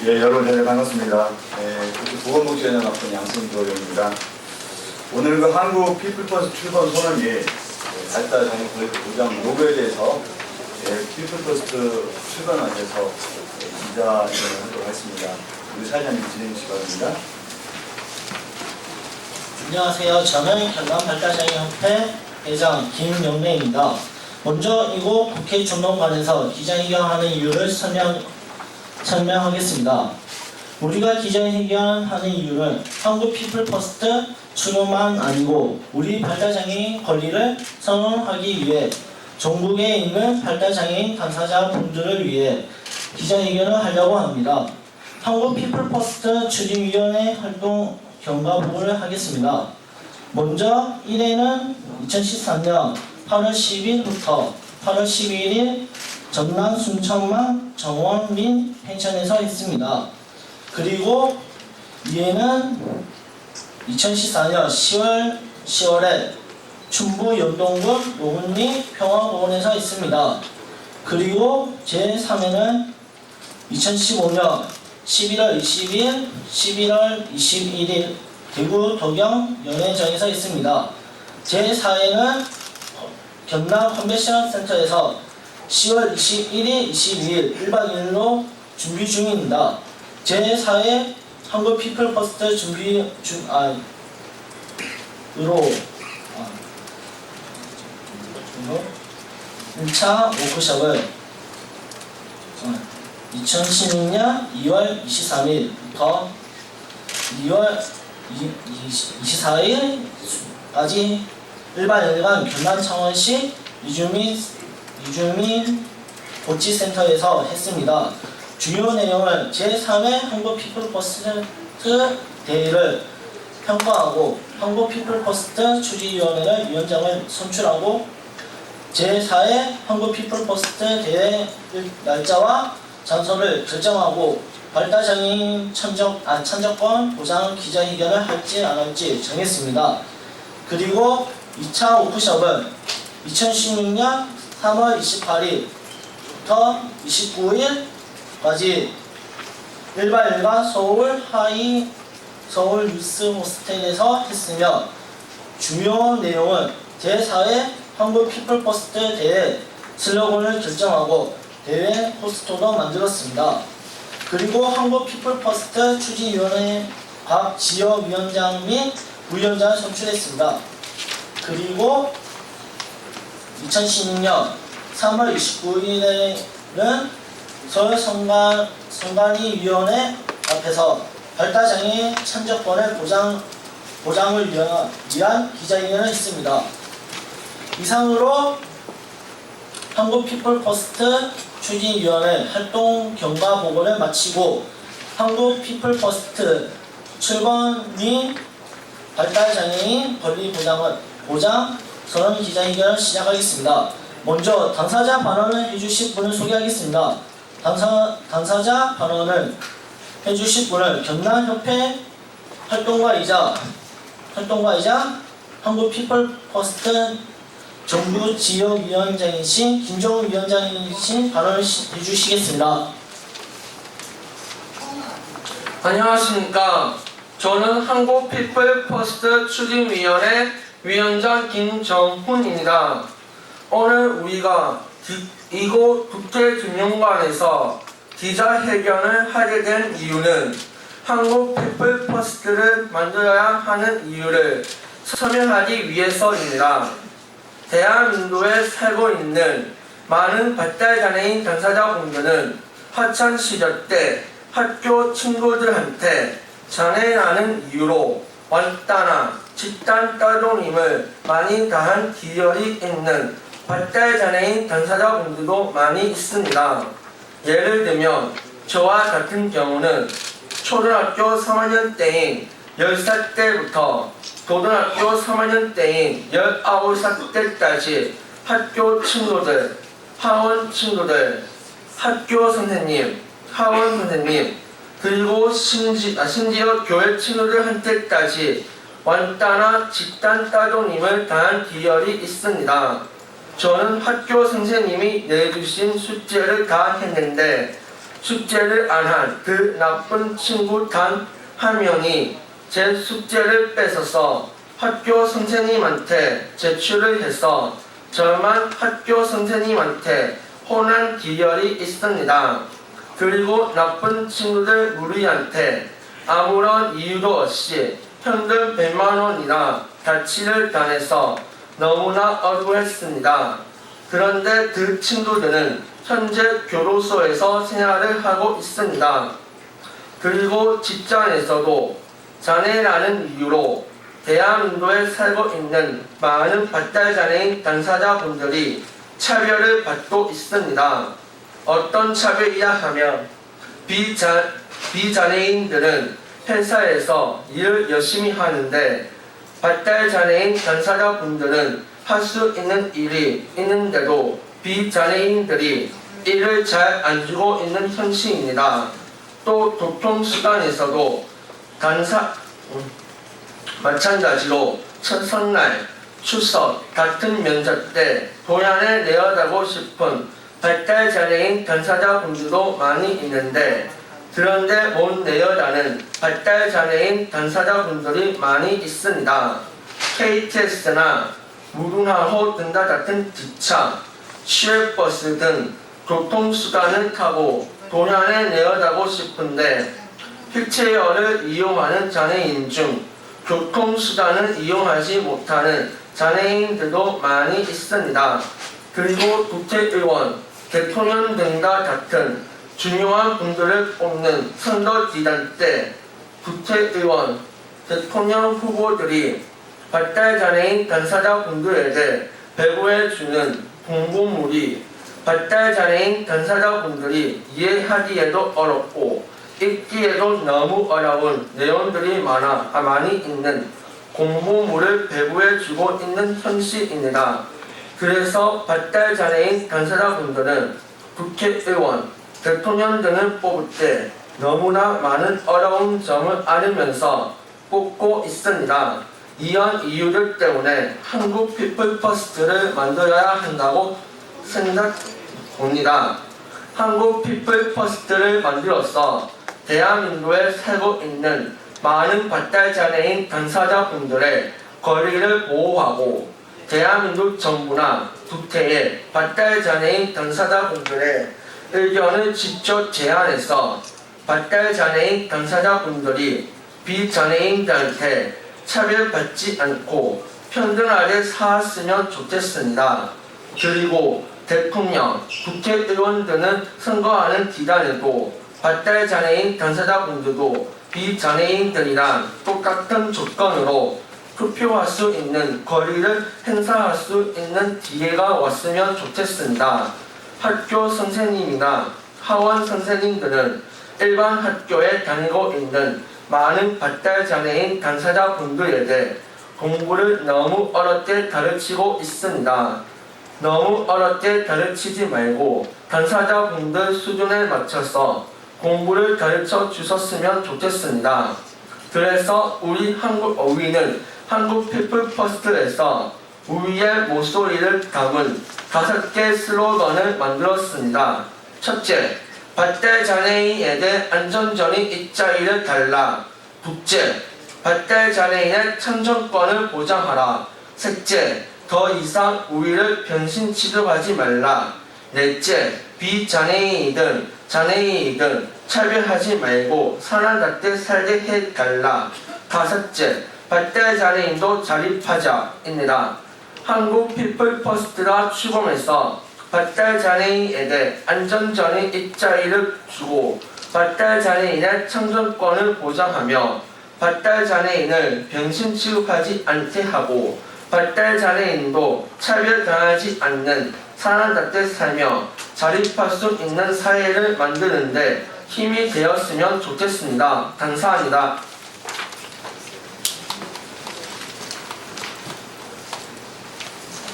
예, 여러분 네, 반갑습니다. 보건복지연합학원 양승조령입니다. 오늘 그 한국 피플퍼스트 출범 선언이 발달장애 권리 보장 요구에 대해서 피플퍼스트 출범안에서 기자회견을 하도록 하겠습니다. 우리 사장님 진행 시간입니다. 안녕하세요. 저는 경남발달장애협회 회장 김영래입니다. 먼저 이곳 국회 중론관에서 기자회견하는 이유를 설명하겠습니다. 우리가 기자회견하는 이유는 한국 피플퍼스트 출범만 아니고 우리 발달장애인 권리를 선언하기 위해 전국에 있는 발달장애인 당사자분들을 위해 기자회견을 하려고 합니다. 한국 피플퍼스트 추진위원회 활동 경과보고를 하겠습니다. 먼저 1회는 2013년 8월 10일부터 8월 11일 전남 순천만 정원민 펜션에서 했습니다. 그리고 2회는 2014년 10월에 충북 연동군 노은리 평화공원에서 했습니다. 그리고 제3회는 2015년 11월 20일, 11월 21일 대구 도경 연회장에서 했습니다. 제4회는 경남 컨벤션 센터에서 10월 21일, 22일 1박 2일로 준비 중입니다. 제4회 한국 피플퍼스트 으로 1차 워크숍을 2016년 2월 23일부터 2월 24일까지 1박 2일간 경남 창원시 이주민 복지센터에서 했습니다. 주요 내용은 제3회 한국 피플퍼스트 대회를 평가하고 한국 피플퍼스트 추진위원회를 위원장을 선출하고 제4회 한국 피플퍼스트 대회 날짜와 장소를 결정하고 발달장애인 참여권 보장 기자회견을 할지 안 할지 정했습니다. 그리고 2차 워크숍은 2016년 3월 28일부터 29일까지 1박 2일간 서울 유스 호스텔에서 했으며 주요 내용은 제4회 한국 피플퍼스트 대회 슬로건을 결정하고 대회 포스터도 만들었습니다. 그리고 한국 피플퍼스트 추진위원회 각 지역위원장 및 부위원장을 선출했습니다. 그리고 2016년 3월 29일에는 서울 선관위위원회 앞에서 발달장애인 참여권의 보장을 위한 기자회견을 했습니다. 이상으로 한국 피플퍼스트 추진위원회 활동 경과 보고를 마치고 한국 피플퍼스트 출범 및 발달장애인 권리 보장 선언 기자회견을 시작하겠습니다. 먼저 당사자 발언을 해주실 분을 소개하겠습니다. 당사자 발언을 해주실 분은 경남협회 활동가이자 한국 피플퍼스트 정부 지역위원장이신 김정우 위원장이신 발언을 해주시겠습니다. 안녕하십니까. 저는 한국 피플퍼스트 추진위원회 위원장 김정훈입니다. 오늘 우리가 이곳 국제중용관에서 기자회견을 하게 된 이유는 한국 피플퍼스트를 만들어야 하는 이유를 설명하기 위해서입니다. 대한민국에 살고 있는 많은 발달장애인 당사자분들은 학창시절 때 학교 친구들한테 장애라는 이유로 왔다나 집단 따돌림을 많이 당한 기억이 있는 발달장애인 당사자분들도 많이 있습니다. 예를 들면 저와 같은 경우는 초등학교 3학년 때인 10살 때부터 고등학교 3학년 때인 19살 때까지 학교 친구들, 하원 친구들, 학교 선생님, 하원 선생님, 그리고 심지어 교회 친구들한테까지 완따나 집단 따돌림을 당한 기억이 있습니다. 저는 학교 선생님이 내주신 숙제를 다 했는데 숙제를 안 한 그 나쁜 친구 단 한 명이 제 숙제를 뺏어서 학교 선생님한테 제출을 해서 저만 학교 선생님한테 혼난 기열이 있습니다. 그리고 나쁜 친구들 무리한테 아무런 이유도 없이 현금 100만 원이나 가치를 당해서 너무나 억울했습니다. 그런데 그 친구들은 현재 교도소에서 생활을 하고 있습니다. 그리고 직장에서도 장애라는 이유로 대한민국에 살고 있는 많은 발달장애인 당사자분들이 차별을 받고 있습니다. 어떤 차별이냐 하면 비장애인들은 회사에서 일을 열심히 하는데 발달장애인 당사자분들은 할 수 있는 일이 있는데도 비장애인들이 일을 잘 안 주고 있는 현실입니다. 또 교통수단에서도 마찬가지로 설날, 추석 같은 명절 때 도양을 내어가고 싶은 발달장애인 당사자분들도 많이 있는데 그런데 못 내어가는 발달장애인 당사자분들이 많이 있습니다. KTX나 무궁화호 등과 같은 기차, 시외버스 등 교통수단을 타고 도양을 내어가고 싶은데 휠체어를 이용하는 장애인 중 교통수단을 이용하지 못하는 장애인들도 많이 있습니다. 그리고 국회의원, 대통령 등과 같은 중요한 분들을 뽑는 선거기간 때 국회의원, 대통령 후보들이 발달장애인 당사자분들에게 배부해주는 공보물이 발달장애인 당사자분들이 이해하기에도 어렵고 읽기에도 너무 어려운 내용들이 많이 있는 공보물을 배부해주고 있는 현실입니다. 그래서 발달장애인 당사자분들은 국회의원, 대통령 등을 뽑을 때 너무나 많은 어려운 점을 알으면서 뽑고 있습니다. 이런 이유들 때문에 한국 피플퍼스트를 만들어야 한다고 생각합니다. 한국 피플퍼스트를 만들어서 대한민국에 살고 있는 많은 발달장애인 당사자분들의 권리를 보호하고 대한민국 정부나 국회에 발달장애인 당사자분들의 의견을 직접 제안해서 발달장애인 당사자분들이 비장애인들한테 차별받지 않고 평등하게 살았으면 좋겠습니다. 그리고 대통령, 국회의원 등은 선거하는 기간에도 발달장애인 당사자분들도 비장애인들이랑 똑같은 조건으로 투표할 수 있는 권리를 행사할 수 있는 기회가 왔으면 좋겠습니다. 학교 선생님이나 하원 선생님들은 일반 학교에 다니고 있는 많은 발달장애인 당사자분들에게 공부를 너무 어렵게 가르치고 있습니다. 너무 어렵게 가르치지 말고 당사자분들 수준에 맞춰서 공부를 가르쳐 주셨으면 좋겠습니다. 그래서 우리 한국 어휘는 한국 피플퍼스트에서 우리의 목소리를 담은 5개 슬로건을 만들었습니다. 첫째, 발달장애인에게 안전적인 일자리를 달라. 둘째, 발달장애인의 참정권을 보장하라. 셋째, 더 이상 우리를 병신 취급하지 말라. 넷째, 비장애인이든 장애인이든 차별하지 말고 사람답게 살게 해달라. 다섯째, 발달장애인도 자립하자입니다. 한국 피플퍼스트가 추구해서 발달장애인에게 안전적인 일자리를 주고 발달장애인의 참정권을 보장하며 발달장애인을 병신 취급하지 않게 하고 발달장애인도 차별당하지 않는 사람답게 살며 자립할 수 있는 사회를 만드는데 힘이 되었으면 좋겠습니다. 감사합니다.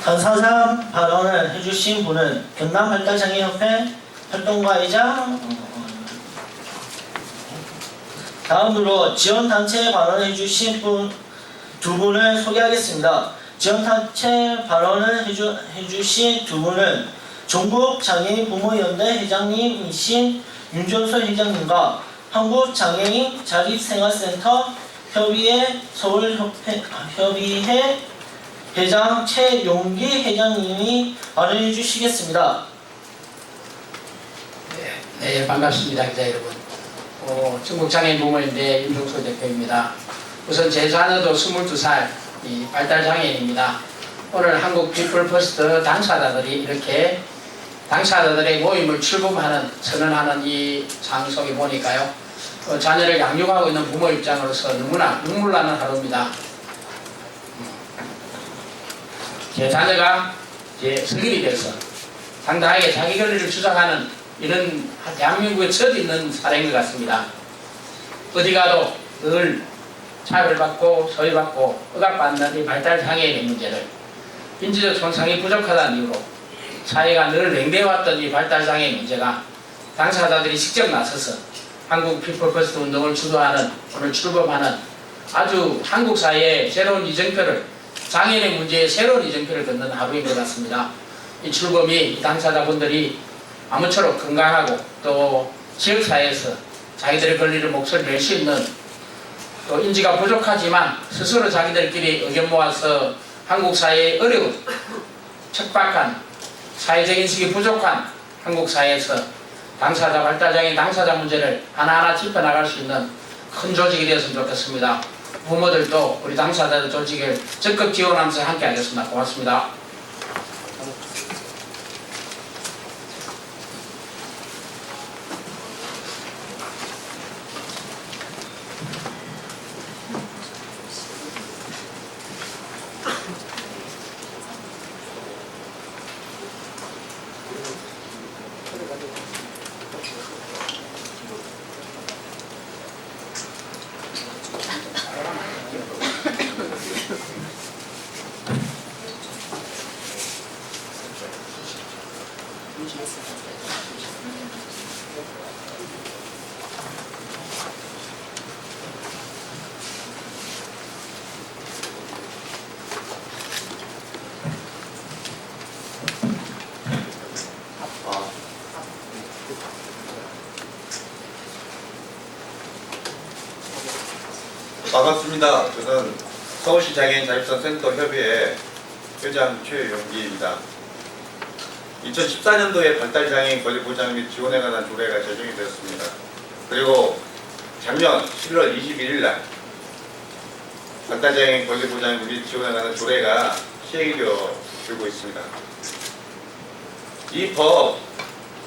당사자 발언을 해주신 분은 경남발달장애인협회 활동가이자 다음으로 지원단체 발언을 해주신 두 분을 소개하겠습니다. 지원단체 발언을 해주신 두 분은 전국장애인 부모연대 회장님이신 윤정수 회장님과 한국장애인 자립생활센터 협의회 서울협의회 회장 최용기 회장님이 발언해 주시겠습니다. 네, 반갑습니다. 기자 여러분. 중국장애인 부모연대 윤종수 대표입니다. 우선 제 자녀도 22살 발달장애인입니다. 오늘 한국 피플퍼스트 당사자들이 이렇게 당사자들의 모임을 출범하는, 선언하는 이 장소에 보니까요. 자녀를 양육하고 있는 부모 입장으로서 너무나 눈물 나는 하루입니다. 제 자녀가 이제 성인이 돼서 당당하게 자기 권리를 주장하는 이런 대한민국에 처음 있는 사례인 것 같습니다. 어디 가도 늘 차별받고 소외받고 억압받는 이 발달장애인의 문제를 인지적 손상이 부족하다는 이유로 사회가 늘 냉대해왔던 이 발달장애인 문제가 당사자들이 직접 나서서 한국 피플퍼스트 운동을 주도하는, 오늘 출범하는 아주 한국 사회의 새로운 이정표를, 장애인의 문제에 새로운 이정표를 걷는 하루인 것 같습니다. 이 출범이 당사자분들이 아무쪼록 건강하고 또 지역사회에서 자기들의 권리를 목소리를 낼 수 있는, 또 인지가 부족하지만 스스로 자기들끼리 의견 모아서 한국 사회의 어려운, 척박한, 사회적 인식이 부족한 한국 사회에서 당사자, 발달장애인 당사자 문제를 하나하나 짚어나갈 수 있는 큰 조직이 되었으면 좋겠습니다. 부모들도 우리 당사자들 조직을 적극 지원하면서 함께 하겠습니다. 고맙습니다. 반갑습니다. 저는 서울시 장애인 자립생활센터 협의회 회장 최용기입니다. 2014년도에 발달장애인 권리 보장 및 지원에 관한 조례가 제정이 되었습니다. 그리고 작년 11월 21일 날 발달장애인 권리 보장 및 지원에 관한 조례가 시행이 되고 있습니다. 이 법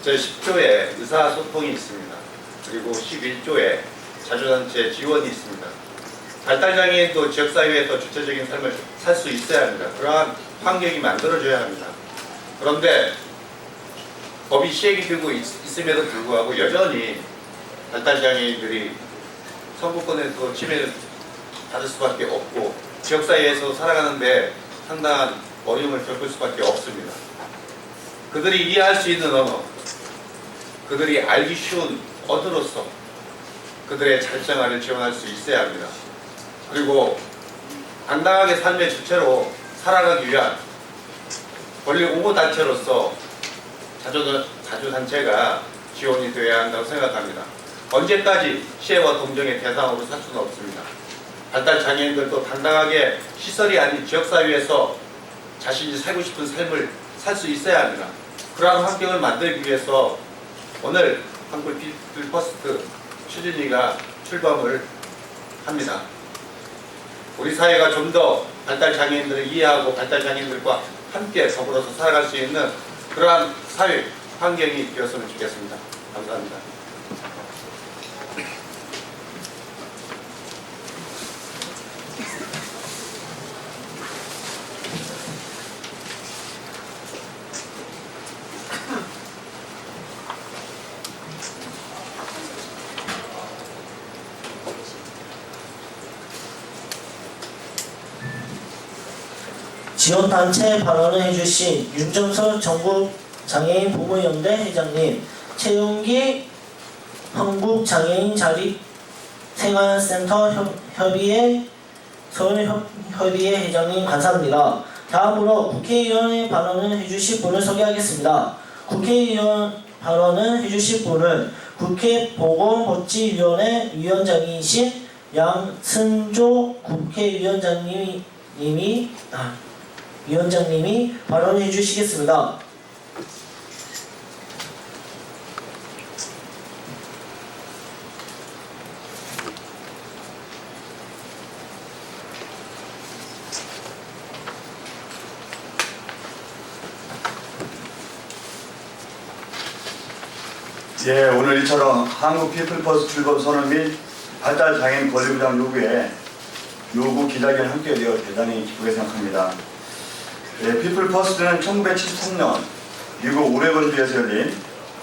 제10조에 의사소통이 있습니다. 그리고 11조에 자주단체 지원이 있습니다. 발달장애인도 지역사회에서 주체적인 삶을 살 수 있어야 합니다. 그러한 환경이 만들어져야 합니다. 그런데 법이 시행이 되고 있음에도 불구하고 여전히 발달장애인들이 선거권에서 침해를 받을 수밖에 없고 지역사회에서 살아가는데 상당한 어려움을 겪을 수밖에 없습니다. 그들이 이해할 수 있는 언어, 그들이 알기 쉬운 언어로서 그들의 자립생활을 지원할 수 있어야 합니다. 그리고 당당하게 삶의 주체로 살아가기 위한 권리 옹호단체로서 자주단체가 지원이 되어야 한다고 생각합니다. 언제까지 시혜와 동정의 대상으로 살 수는 없습니다. 발달장애인들도 당당하게 시설이 아닌 지역사회에서 자신이 살고 싶은 삶을 살 수 있어야 합니다. 그러한 환경을 만들기 위해서 오늘 한국 피플퍼스트 추진위가 출범을 합니다. 우리 사회가 좀 더 발달장애인들을 이해하고 발달장애인들과 함께 더불어서 살아갈 수 있는 그러한 사회 환경이 되었으면 좋겠습니다. 감사합니다. 지원단체 발언을 해주신 윤정설 전국장애인 부모연대 회장님, 최용기 한국장애인 자립생활센터 협의회 서울협의회 회장님 감사합니다. 다음으로 국회의원의 발언을 해주실 분을 소개하겠습니다. 국회의원 발언을 해주실 분은 국회 보건복지위원회 위원장이신 양승조 위원장님이 발언해 주시겠습니다. 예, 오늘 이처럼 한국 피플퍼스트 출범 선언 및 발달장애인 권리보장 요구 기자회견 함께 되어 대단히 기쁘게 생각합니다. 예, 피플퍼스트는 1973년 미국 오레곤주에서 열린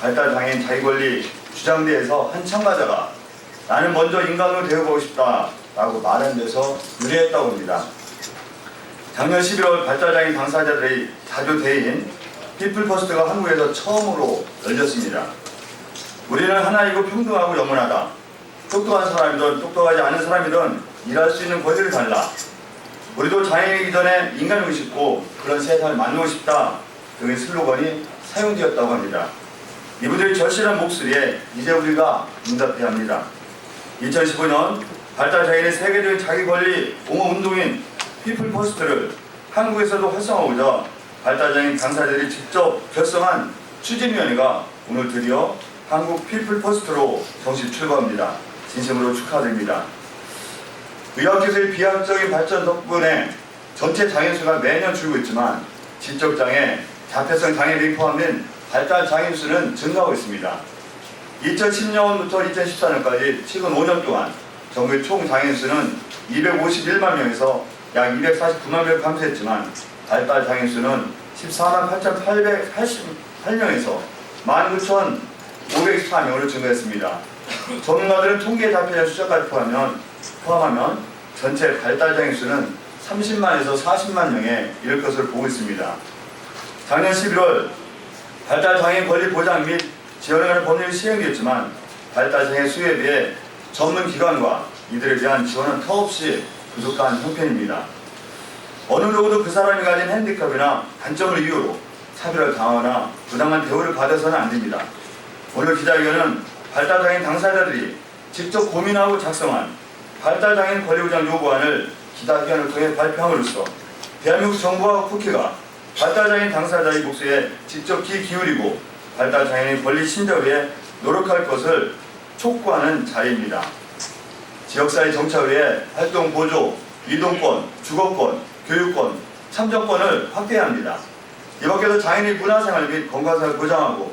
발달장애인 자기권리 주장대회에서 한 참가자가 나는 먼저 인간으로 되어보고 싶다 라고 말한 데서 유래했다고 합니다. 작년 11월 발달장애인 당사자들의 자주대회인 피플퍼스트가 한국에서 처음으로 열렸습니다. 우리는 하나이고 평등하고 영원하다. 똑똑한 사람이든 똑똑하지 않은 사람이든 일할 수 있는 권리를 달라. 우리도 장애이기 전에 인간이고 싶고 그런 세상을 만들고 싶다 등의 슬로건이 사용되었다고 합니다. 이분들의 절실한 목소리에 이제 우리가 응답해야 합니다. 2015년 발달장애인의 세계적인 자기권리 옹호운동인 피플퍼스트를 한국에서도 활성화하고자 발달장애인 당사자들이 직접 결성한 추진위원회가 오늘 드디어 한국 피플퍼스트로 정식 출범합니다. 진심으로 축하드립니다. 의학기술의 비약적인 발전 덕분에 전체 장애 수가 매년 줄고 있지만 지적장애, 자폐성 장애를 포함된 발달장애 수는 증가하고 있습니다. 2010년부터 2014년까지 최근 5년 동안 전국의 총 장애 수는 251만 명에서 약 249만 명 감소했지만 발달장애 수는 14만 8,888명에서 19,524명으로 증가했습니다. 전문가들은 통계 잡혀진 숫자까지 포함하면 전체 발달장애 수는 30만에서 40만 명에 이를 것으로 보고 있습니다. 작년 11월 발달장애인 권리 보장 및 지원에 관한 법률이 시행되었지만 발달장애 수에 비해 전문기관과 이들에 대한 지원은 터없이 부족한 형편입니다. 어느 누구도 그 사람이 가진 핸디캡이나 단점을 이유로 차별을 당하거나 부당한 대우를 받아서는 안 됩니다. 오늘 기자회견은 발달장애인 당사자들이 직접 고민하고 작성한 발달장애인 권리보장 요구안을 기자회견을 통해 발표함으로써 대한민국 정부와 국회가 발달장애인 당사자의 목소리에 직접 귀 기울이고 발달장애인 권리 신장을 위해 노력할 것을 촉구하는 자리입니다. 지역사회 정착을 위해 활동 보조, 이동권, 주거권, 교육권, 참정권을 확대해야 합니다. 이 밖에도 장애인의 문화생활 및 건강생활을 보장하고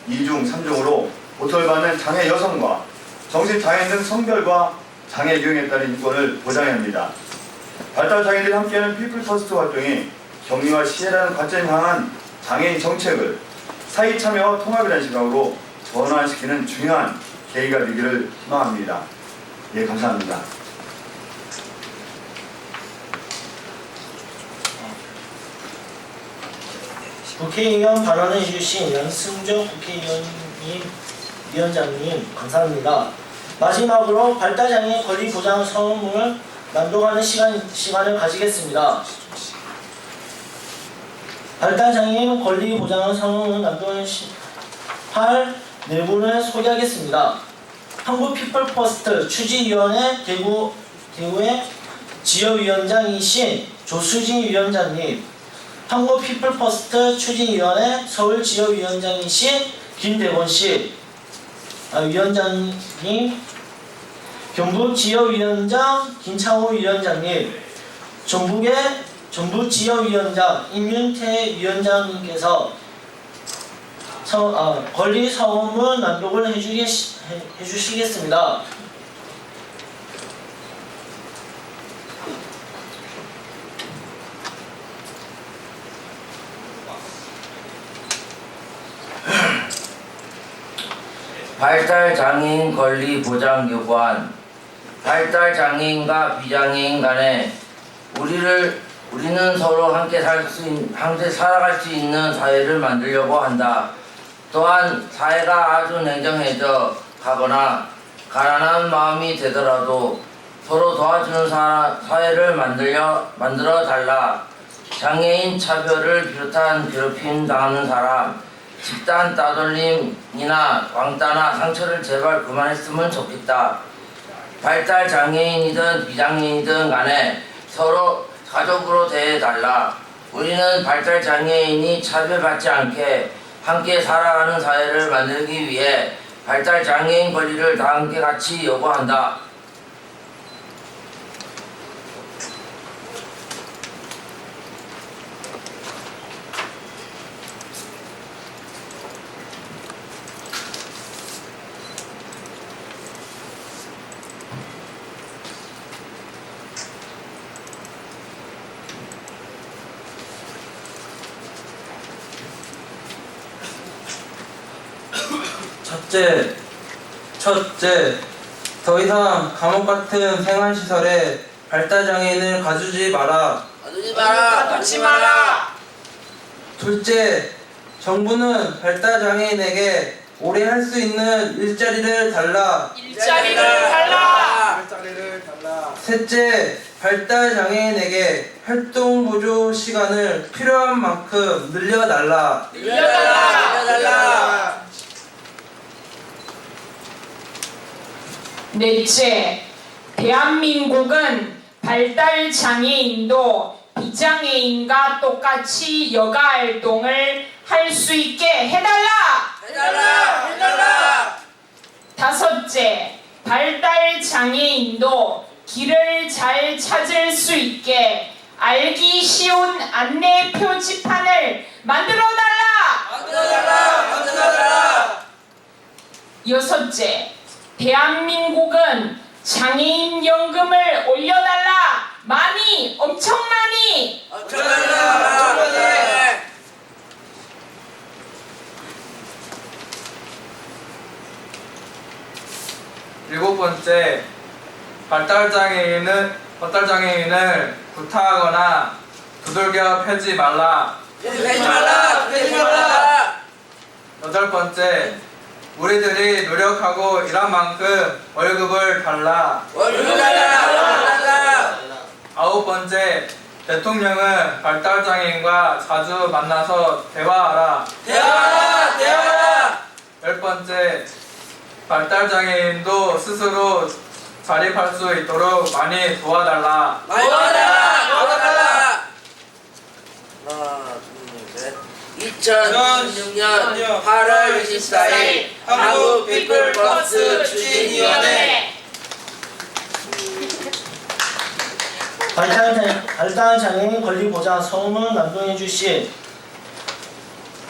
2중, 3중으로 보통을 받는 장애 여성과 정신장애인 등 성별과 장애 유형에 따른 인권을 보장해야 합니다. 발달장애인들이 함께하는 피플퍼스트 활동이 격리와 시혜라는 관점이 강한 장애인 정책을 사회 참여와 통합이라는 시각으로 전환시키는 중요한 계기가 되기를 희망합니다. 예, 감사합니다. 국회의원 발언해 주신 양승조 위원장님 감사합니다. 마지막으로 발달장애인 권리 보장 서문을 낭독하는 시간을 가지겠습니다. 발달장애인 권리 보장 서문을 낭독할 내부를 소개하겠습니다. 한국 피플퍼스트 추진위원회 대구의 지역위원장이신 조수진 위원장님, 한국 피플퍼스트 추진위원회 서울 지역위원장이신 김대곤씨 위원장님, 경북 지역위원장 김창호 위원장님, 전북 지역위원장 임윤태 위원장님께서 권리 서문 낭독을 해주시겠습니다. 발달장애인 권리 보장 요구안. 발달장애인과 비장애인 간에 우리는 서로 함께 살아갈 수 있는 사회를 만들려고 한다. 또한 사회가 아주 냉정해져 가거나 가난한 마음이 되더라도 서로 도와주는 사회를 만들어 달라. 장애인 차별을 비롯한 괴롭힘 당하는 사람, 집단 따돌림이나 왕따나 상처를 제발 그만했으면 좋겠다. 발달 장애인이든 비장애인이든 간에 서로 가족으로 대해달라. 우리는 발달 장애인이 차별받지 않게 함께 살아가는 사회를 만들기 위해 발달 장애인 권리를 다 함께 같이 요구한다. 첫째, 더 이상 감옥 같은 생활시설에 발달장애인을 가두지 마라. 갖지 마라. 둘째, 정부는 발달장애인에게 오래 할 수 있는 일자리를 달라. 셋째, 발달장애인에게 활동보조 시간을 필요한 만큼 늘려달라. 넷째, 대한민국은 발달 장애인도 비장애인과 똑같이 여가 활동을 할 수 있게 해달라. 다섯째, 발달 장애인도 길을 잘 찾을 수 있게 알기 쉬운 안내 표지판을 만들어달라. 여섯째, 대한민국은 장애인 연금을 올려달라. 많이, 엄청 많이. 일곱 번째, 발달장애인을 구타하거나 두들겨 패지 말라. 여덟 번째, 우리들이 노력하고 일한 만큼 월급을 달라. 아홉 번째, 대통령은 발달장애인과 자주 만나서 대화하라. 열 번째, 발달장애인도 스스로 자립할 수 있도록 많이 도와달라. 하나, 둘, 셋. 2016년 8월 24일 한국 피플버스 추진위원회. 발달장애인 권리 보장 서문을 낭독해 주신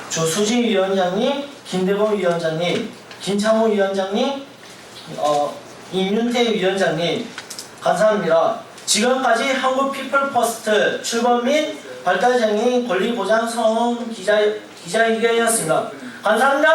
조수진 위원장님, 김대범 위원장님, 김창호 위원장님, 임윤태 위원장님 감사합니다. 지금까지 한국 피플퍼스트 출범 및 발달장애인 권리 보장 서문 기자회견이었습니다. 감사합니다.